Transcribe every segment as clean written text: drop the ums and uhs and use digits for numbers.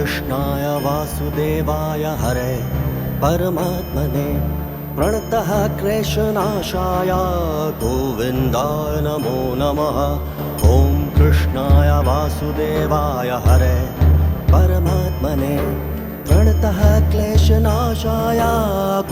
कृष्णाय वासुदेवाय हरे परमात्मने प्रणतः क्लेशनाशाय गोविन्दाय नमो नमः। ॐ कृष्णाय वासुदेवाय हरे परमात्मने प्रणतः क्लेशनाशाय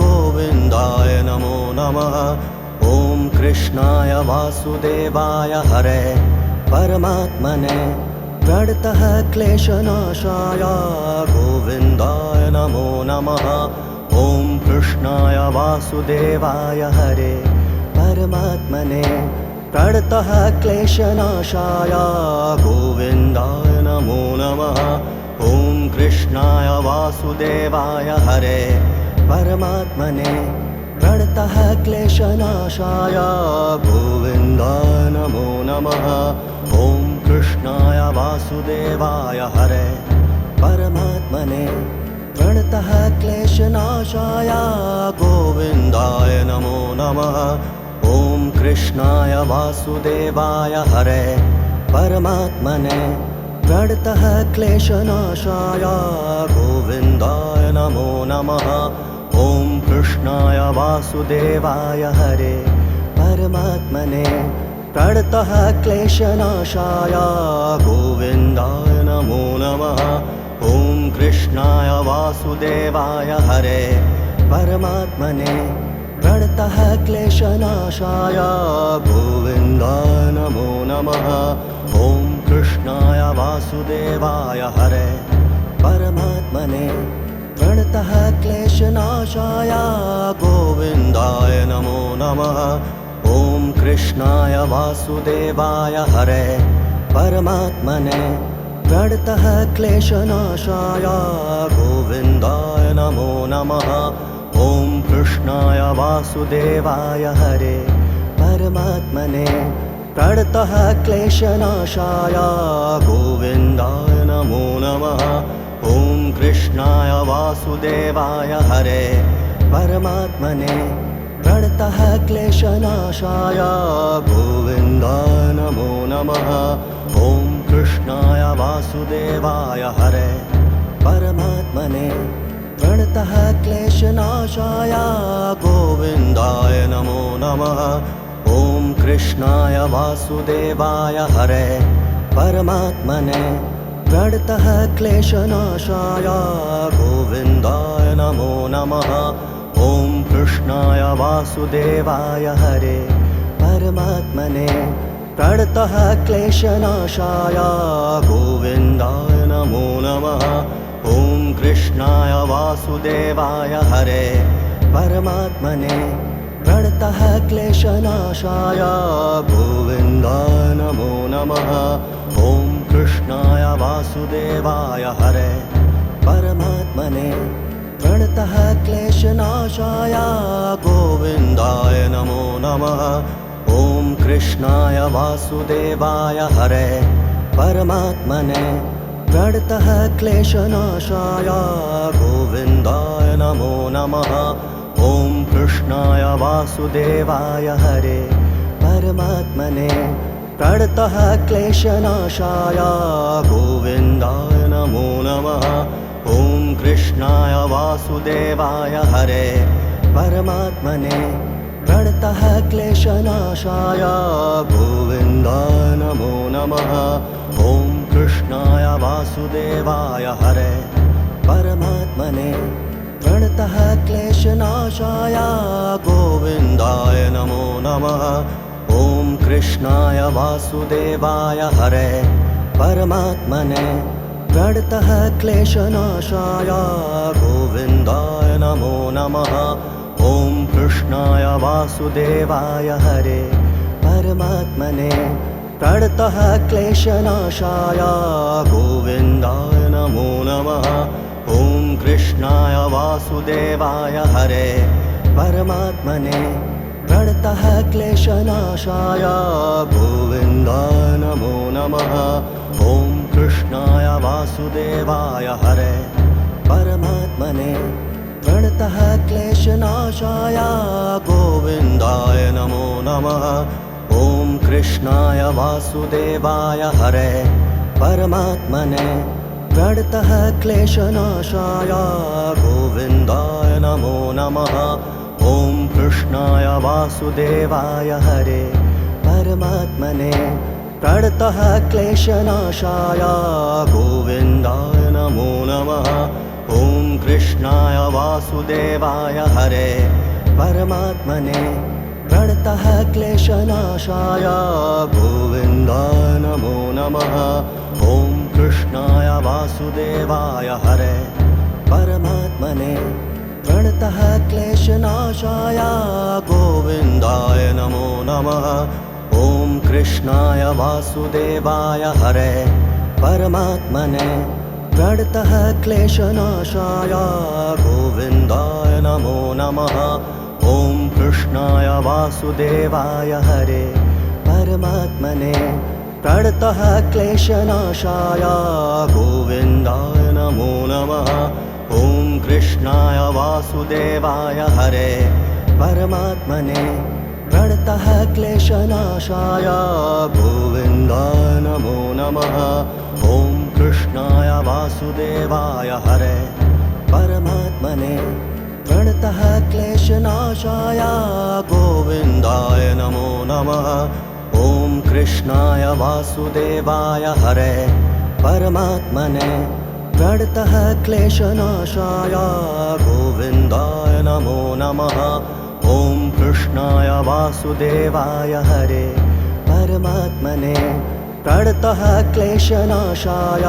गोविन्दाय नमो नमः। ॐ कृष्णाय वासुदेवाय हरे परमात्मने प्रणतः क्लेशनाशाय गोविन्दाय नमो नमः। ॐ कृष्णाय वासुदेवाय हरे परमात्मने प्रणतः क्लेशनाशाय गोविन्दाय नमो नमः। ॐ कृष्णाय वासुदेवाय हरे परमात्मने प्रणतः क्लेशनाशाय गोविन्दाय नमो नमः। ॐ कृष्णाय वासुदेवाय हरे परमात्मने प्रणतः क्लेशनाशाय गोविन्दाय नमो नमः। ॐ कृष्णाय वासुदेवाय हरे परमात्मने प्रणतः क्लेशनाशाय गोविन्दाय नमो नमः। ॐ कृष्णाय वासुदेवाय हरे परमात्मने प्रणतः क्लेशनाशाय गोविन्दाय नमो नमः। ॐ कृष्णाय वासुदेवाय हरे परमात्मने प्रणतः क्लेशनाशाय गोविन्दाय नमो नमः। ॐ कृष्णाय वासुदेवाय हरे परमात्मने प्रणतः क्लेशनाशाय गोविन्दाय नमो नमः। ॐ कृष्णाय वासुदेवाय हरे परमात्मने प्रणतः क्लेशनाशाय गोविन्दाय नमो नमः। ॐ कृष्णाय वासुदेवाय हरे परमात्मने प्रणतः क्लेशनाशाय गोविन्दाय नमो नमः। ॐ कृष्णाय वासुदेवाय हरे परमात्मने प्रणतः क्लेशनाशाय गोविन्दाय नमो नमः। ॐ कृष्णाय वासुदेवाय हरे परमात्मने प्रणतः क्लेशनाशाय गोविन्दाय नमो नमः। ॐ कृष्णाय वासुदेवाय हरे परमात्मने प्रणतः क्लेशनाशाय गोविन्दाय नमो नमः। ॐ कृष्णाय वासुदेवाय हरे परमात्मने प्रणतः क्लेशनाशाय गोविन्दाय नमो नमः। ॐ कृष्णाय वासुदेवाय हरे परमात्मने प्रणतः क्लेशनाशाय गोविन्दाय नमो नमः। ॐ कृष्णाय वासुदेवाय हरे परमात्मने प्रणतः क्लेशनाशाय गोविन्दाय नमो नमः। ॐ कृष्णाय वासुदेवाय हरे परमात्मने प्रणतः क्लेशनाशाय गोविन्दाय नमो नमः। ॐ कृष्णाय वासुदेवाय हरे परमात्मने प्रणतः क्लेशनाशाय गोविन्दाय नमो नमः। ॐ कृष्णाय वासुदेवाय हरे परमात्मने प्रणतः क्लेशनाशाय गोविन्दाय नमो नमः। ॐ कृष्णाय वासुदेवाय हरे परमात्मने प्रणतः क्लेशनाशाय गोविन्दाय नमो नमः। ॐ कृष्णाय वासुदेवाय हरे परमात्मने प्रणतः क्लेशनाशाय गोविन्दाय नमो नमः। ॐ कृष्णाय वासुदेवाय हरे परमात्मने प्रणतः क्लेशनाशाय गोविन्दाय नमो नमः। ॐ कृष्णाय वासुदेवाय हरे परमात्मने प्रणतः क्लेशनाशाय गोविन्दाय नमो नमः। ॐ कृष्णाय वासुदेवाय हरे परमात्मने प्रणतः क्लेशनाशाय गोविन्दाय नमो नमः। ॐ कृष्णाय वासुदेवाय हरे परमात्मने प्रणतः क्लेशनाशाय गोविन्दाय नमो नमः। ॐ कृष्णाय वासुदेवाय हरे परमात्मने प्रणतः क्लेशनाशाय गोविन्दाय नमो नमः। ॐ कृष्णाय वासुदेवाय हरे परमात्मने प्रणतः क्लेशनाशाय गोविन्दाय नमो नमः। ॐ कृष्णाय वासुदेवाय हरे परमात्मने प्रणतः क्लेशनाशाय गोविन्दाय नमो नमः। ॐ कृष्णाय वासुदेवाय हरे परमात्मने प्रणतः क्लेशनाशाय गोविन्दाय नमो नमः। ॐ कृष्णाय वासुदेवाय हरे परमात्मने प्रणतः क्लेशनाशाय गोविन्दाय नमो नमः। ॐ कृष्णाय वासुदेवाय हरे परमात्मने प्रणतः क्लेशनाशाय गोविन्दाय नमो नमः। ॐ कृष्णाय वासुदेवाय हरे परमात्मने प्रणतः क्लेशनाशाय गोविन्दाय नमो नमः। ॐ कृष्णाय वासुदेवाय हरे परमात्मने प्रणतः क्लेशनाशाय गोविन्दाय नमो नमः। ॐ कृष्णाय वासुदेवाय हरे परमात्मने प्रणतः क्लेशनाशाय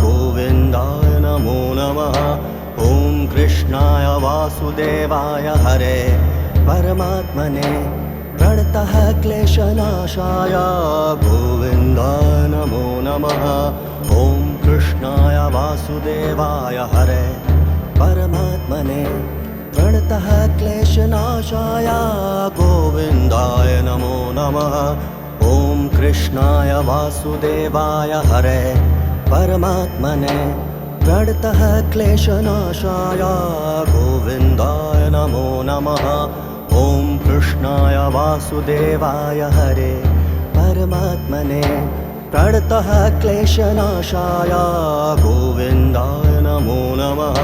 गोविन्दाय नमो नमः। ॐ कृष्णाय वासुदेवाय हरे परमात्मने प्रणतः क्लेशनाशाय गोविन्दाय नमो नमः। ॐ कृष्णाय वासुदेवाय हरे परमात्मने प्रणतः क्लेशनाशाय गोविन्दाय नमो नमः। ॐ कृष्णाय वासुदेवाय हरे परमात्मने प्रणतः क्लेशनाशाय गोविन्दाय नमो नमः। ॐ कृष्णाय वासुदेवाय हरे परमात्मने प्रणतः क्लेशनाशाय गोविन्दाय नमो नमः।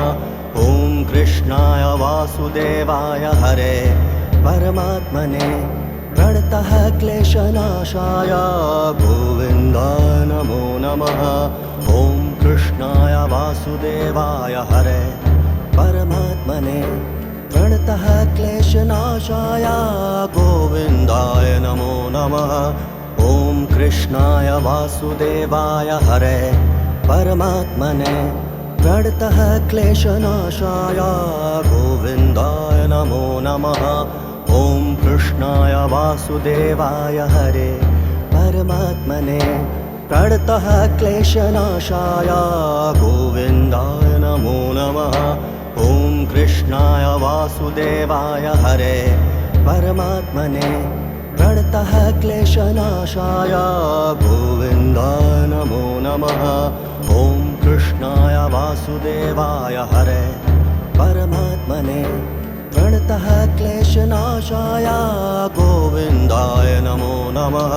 ॐ कृष्णाय वासुदेवाय हरे परमात्मने प्रणतः क्लेशनाशाय गोविन्दाय नमो नमः। ॐ कृष्णाय वासुदेवाय हरे परमात्मने प्रणतः क्लेशनाशाय गोविन्दाय नमो नमः। ॐ कृष्णाय वासुदेवाय हरे परमात्मने प्रणतः क्लेशनाशाय गोविन्दाय नमो नमः। ॐ कृष्णाय वासुदेवाय हरे परमात्मने प्रणतः क्लेशनाशाय गोविन्दाय नमो नमः। ॐ कृष्णाय वासुदेवाय हरे परमात्मने प्रणतः क्लेशनाशाय गोविन्दाय नमो नमः। ॐ कृष्णाय वासुदेवाय हरे परमात्मने प्रणतः क्लेशनाशाय गोविन्दाय नमो नमः।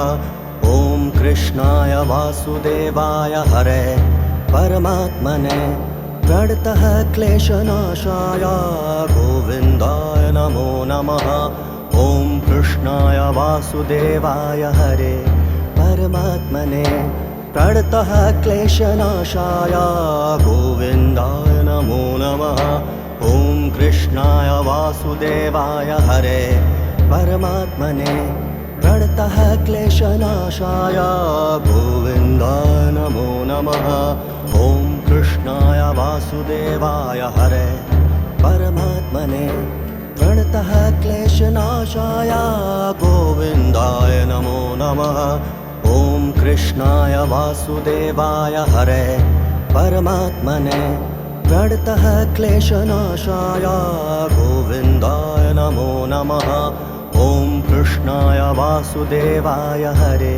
ॐ कृष्णाय वासुदेवाय हरे परमात्मने प्रणतः क्लेशनाशाय गोविन्दाय नमो नमः। ॐ कृष्णाय वासुदेवाय हरे परमात्मने प्रणतः क्लेशनाशाय गोविन्दाय नमो नमः। ॐ कृष्णाय वासुदेवाय हरे परमात्मने प्रणतः क्लेशनाशाय गोविन्दाय नमो नमः। ॐ कृष्णाय वासुदेवाय हरे परमात्मने प्रणतः क्लेशनाशाय गोविन्दाय नमो नमः। ॐ कृष्णाय वासुदेवाय हरे परमात्मने प्रणतः क्लेशनाशाय गोविन्दाय नमो नमः। ॐ कृष्णाय वासुदेवाय हरे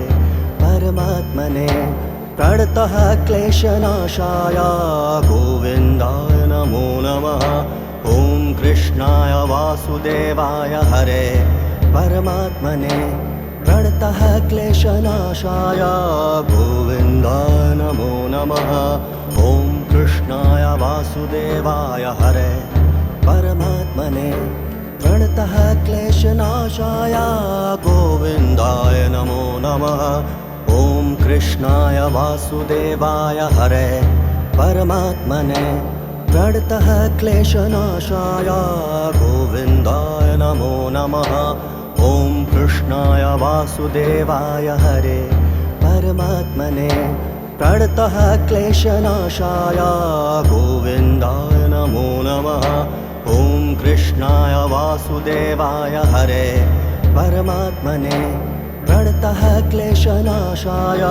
परमात्मने प्रणतः क्लेशनाशाय गोविन्दाय नमो नमः। ॐ कृष्णाय वासुदेवाय हरे परमात्मने प्रणतः क्लेशनाशाय गोविन्दाय नमो नमः। ॐ कृष्णाय वासुदेवाय हरे परमात्मने प्रणतः क्लेशनाशाय गोविन्दाय नमो नमः। ॐ कृष्णाय वासुदेवाय हरे परमात्मने प्रणतः क्लेशनाशाय गोविन्दाय नमो नमः। ॐ कृष्णाय वासुदेवाय हरे परमात्मने प्रणतः क्लेशनाशाय गोविन्दाय नमो नमः। ॐ कृष्णाय वासुदेवाय हरे परमात्मने प्रणतः क्लेशनाशाय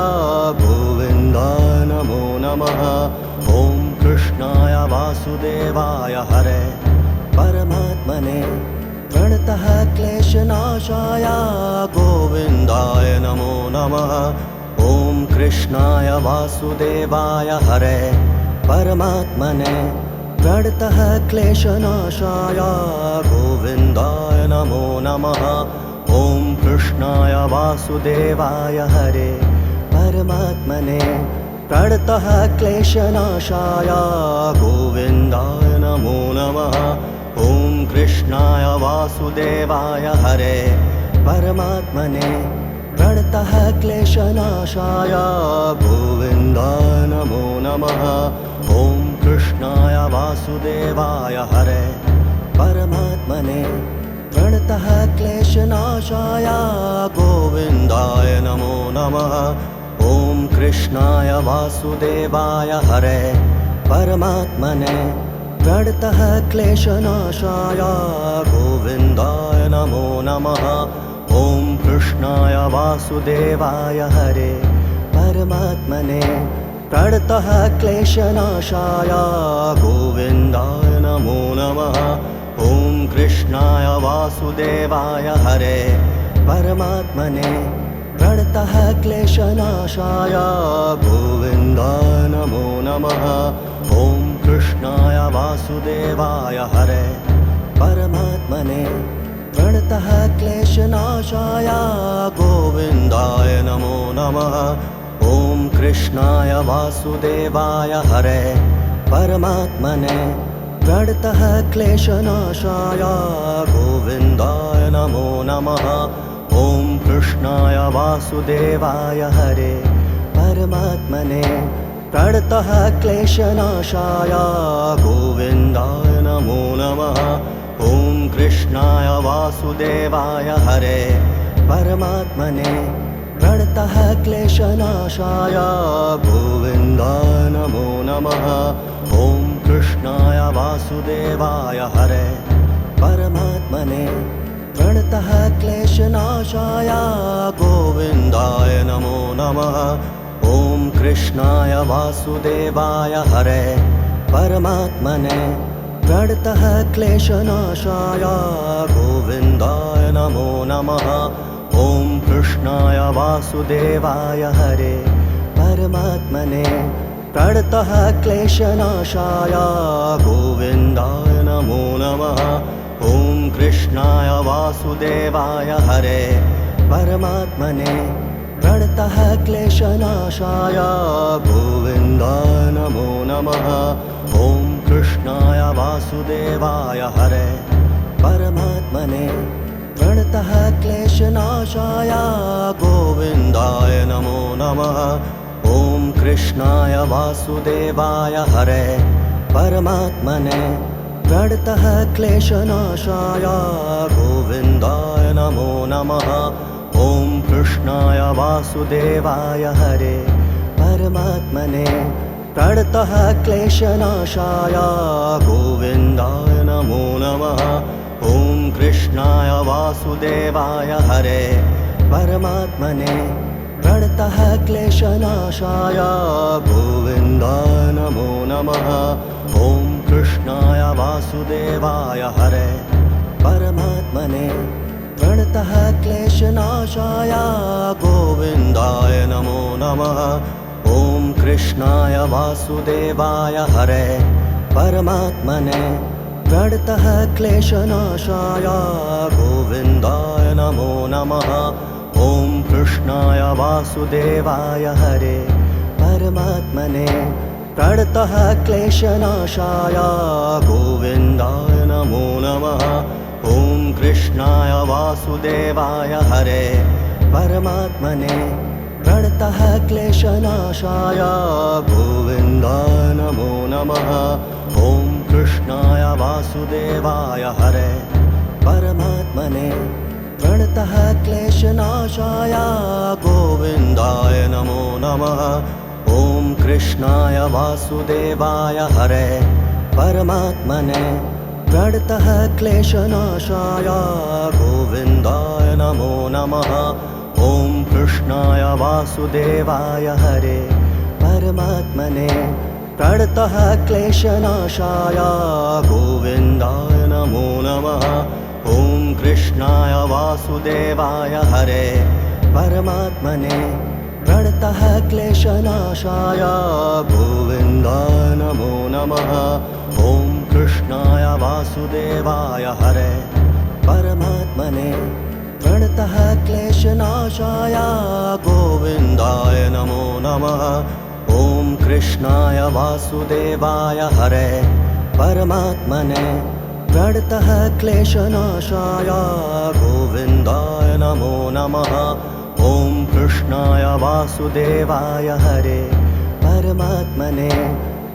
गोविन्दाय नमो नमः। ॐ कृष्णाय वासुदेवाय हरे परमात्मने प्रणतः क्लेशनाशाय गोविन्दाय नमो नमः। ॐ कृष्णाय वासुदेवाय हरे परमात्मने प्रणतः क्लेशनाशाय गोविन्दाय नमो नमः। ॐ कृष्णाय वासुदेवाय हरे परमात्मने प्रणतः क्लेशनाशाय गोविन्दाय नमो नमः। ॐ कृष्णाय वासुदेवाय हरे परमात्मने प्रणतः क्लेशनाशाय गोविन्दाय नमो नमः। ॐ कृष्णाय वासुदेवाय हरे परमात्मने प्रणतः क्लेशनाशाय गोविन्दाय नमो नमः। ॐ कृष्णाय वासुदेवाय हरे परमात्मने प्रणतः क्लेशनाशाय गोविन्दाय नमो नमः। ॐ कृष्णाय वासुदेवाय हरे परमात्मने प्रणतः क्लेशनाशाय गोविन्दाय नमो नमः। ॐ कृष्णाय वासुदेवाय हरे परमात्मने प्रणतः क्लेशनाशाय गोविन्दाय नमो नमः। ॐ कृष्णाय वासुदेवाय हरे परमात्मने प्रणतः क्लेशनाशाय गोविन्दाय नमो नमः। ॐ कृष्णाय वासुदेवाय हरे परमात्मने प्रणतः क्लेशनाशाय गोविन्दाय नमो नमः। ॐ कृष्णाय वासुदेवाय हरे परमात्मने प्रणतः क्लेशनाशाय गोविन्दाय नमो नमः। ॐ कृष्णाय वासुदेवाय हरे परमात्मने प्रणतः क्लेशनाशाय गोविन्दाय नमो नमः। ॐ कृष्णाय वासुदेवाय हरे परमात्मने प्रणतः क्लेशनाशाय गोविन्दाय नमो नमः। ॐ कृष्णाय वासुदेवाय हरे परमात्मने प्रणतः क्लेशनाशाय गोविन्दाय नमो नमः। ॐ कृष्णाय वासुदेवाय हरे परमात्मने प्रणतः क्लेशनाशाय गोविन्दाय नमो नमः। ॐ कृष्णाय वासुदेवाय हरे परमात्मने प्रणतः क्लेशनाशाय गोविन्दाय नमो नमः। ॐ कृष्णाय वासुदेवाय हरे परमात्मने प्रणतः क्लेशनाशाय गोविन्दाय नमो नमः। ॐ कृष्णाय वासुदेवाय हरे परमात्मने प्रणतः क्लेशनाशाय गोविन्दाय नमो नमः। ॐ कृष्णाय वासुदेवाय हरे परमात्मने प्रणतः क्लेशनाशाय गोविन्दाय नमो नमः। ॐ कृष्णाय वासुदेवाय हरे परमात्मने प्रणतः क्लेशनाशाय गोविन्दाय नमो नमः। ॐ कृष्णाय वासुदेवाय हरे परमात्मने प्रणतः क्लेशनाशाय गोविन्दाय नमो नमः। ॐ कृष्णाय वासुदेवाय हरे परमात्मने प्रणतः क्लेशनाशाय गोविन्दाय नमो नमः। ॐ कृष्णाय वासुदेवाय हरे परमात्मने प्रणतः क्लेशनाशाय गोविन्दाय नमो नमः। ॐ कृष्णाय वासुदेवाय हरे परमात्मने प्रणतः क्लेशनाशाय गोविन्दाय नमो नमः। ॐ कृष्णाय वासुदेवाय हरे परमात्मने प्रणतः क्लेशनाशाय गोविन्दाय नमो नमः। ॐ कृष्णाय वासुदेवाय हरे परमात्मने प्रणतः क्लेशनाशाय गोविन्दाय नमो नमः। ॐ कृष्णाय वासुदेवाय हरे परमात्मने प्रणतः क्लेशनाशाय गोविन्दाय नमो नमः। ॐ कृष्णाय वासुदेवाय हरे परमात्मने प्रणतः क्लेशनाशाय गोविन्दाय नमो नमः। ॐ कृष्णाय वासुदेवाय हरे परमात्मने प्रणतः क्लेशनाशाय गोविन्दाय नमो नमः। ॐ कृष्णाय वासुदेवाय हरे परमात्मने प्रणतः क्लेशनाशाय गोविन्दाय नमो नमः। ॐ कृष्णाय वासुदेवाय हरे परमात्मने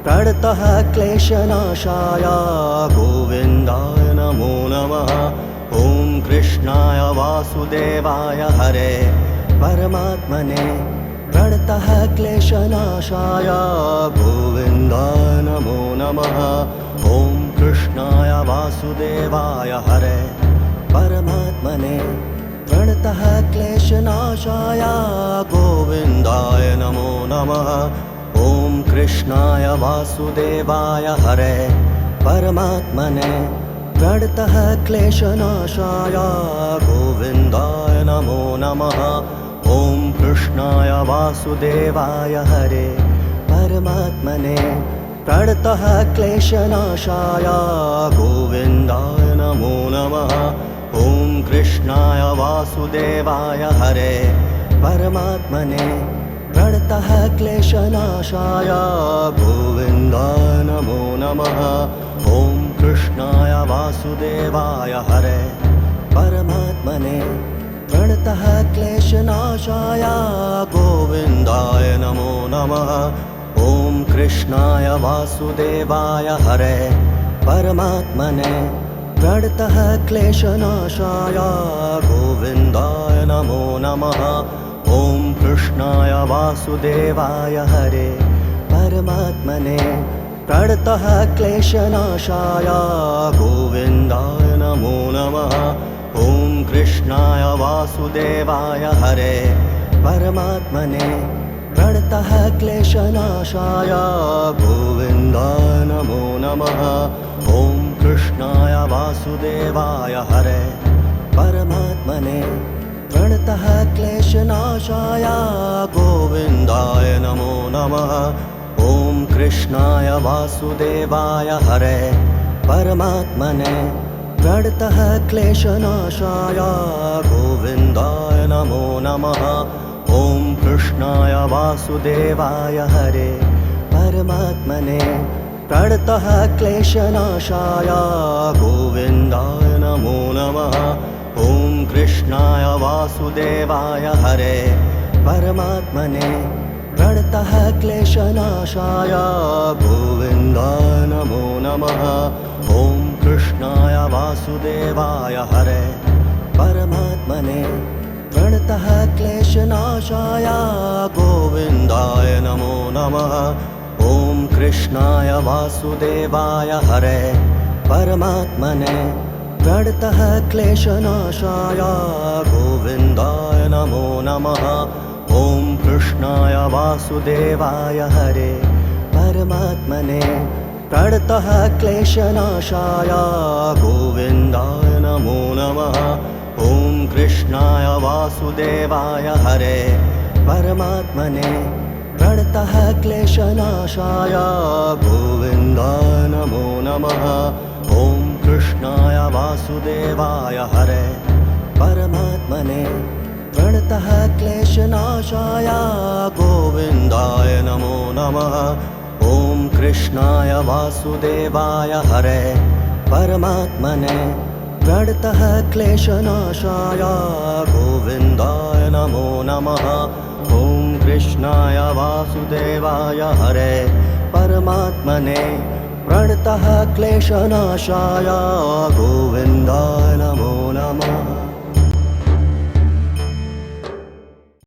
प्रणतः क्लेशनाशाय गोविन्दाय नमो नमः। ॐ कृष्णाय वासुदेवाय हरे परमात्मने प्रणतः क्लेशनाशाय गोविन्दाय नमो नमः। ॐ कृष्णाय वासुदेवाय हरे परमात्मने प्रणतः क्लेशनाशाय गोविन्दाय नमो नमः। ॐ कृष्णाय वासुदेवाय हरे परमात्मने प्रणतः क्लेशनाशाय गोविन्दाय नमो नमः। ॐ कृष्णाय वासुदेवाय हरे परमात्मने प्रणतः क्लेशनाशाय गोविन्दाय नमो नमः। ॐ कृष्णाय वासुदेवाय हरे परमात्मने प्रणतः क्लेशनाशाय गोविन्दाय नमो नमः। ॐ कृष्णाय वासुदेवाय हरे परमात्मने प्रणतः क्लेशनाशाय गोविन्दाय नमो नमः। ॐ कृष्णाय वासुदेवाय हरे परमात्मने प्रणतः क्लेशनाशाय गोविन्दाय नमो नमः। ॐ कृष्णाय वासुदेवाय हरे परमात्मने प्रणतः क्लेशनाशाय गोविन्दाय नमो नमः। ॐ कृष्णाय वासुदेवाय हरे परमात्मने प्रणतः क्लेशनाशाय गोविन्दाय नमो नमः। ॐ कृष्णाय वासुदेवाय हरे परमात्मने प्रणतः क्लेशनाशाय गोविन्दाय नमो नमः। ॐ कृष्णाय वासुदेवाय हरे परमात्मने प्रणतः क्लेशनाशाय गोविन्दाय नमो नमः। ॐ कृष्णाय वासुदेवाय हरे परमात्मने प्रणतः क्लेशनाशाय गोविन्दाय नमो नमः। ॐ कृष्णाय वासुदेवाय हरे परमात्मने प्रणतः क्लेशनाशाय गोविन्दाय नमो नमः। ॐ कृष्णाय वासुदेवाय हरे परमात्मने प्रणतः क्लेशनाशाय गोविन्दाय नमो नमः। ॐ कृष्णाय वासुदेवाय हरे परमात्मने प्रणतः क्लेशनाशाय गोविन्दाय नमो नमः। ॐ कृष्णाय वासुदेवाय हरे परमात्मने प्रणतः क्लेशनाशाय गोविन्दाय नमो नमः। ॐ कृष्णाय वासुदेवाय हरे परमात्मने प्रणतः क्लेशनाशाय गोविन्दाय नमो नमः। ॐ कृष्णाय वासुदेवाय हरे परमात्मने प्रणतः क्लेशनाशाय गोविन्दाय नमो नमः। ॐ कृष्णाय वासुदेवाय हरे परमात्मने प्रणतः क्लेशनाशाय गोविन्दाय नमो नमः। ॐ कृष्णाय वासुदेवाय हरे परमात्मने प्रणतः क्लेशनाशाय गोविन्दाय नमो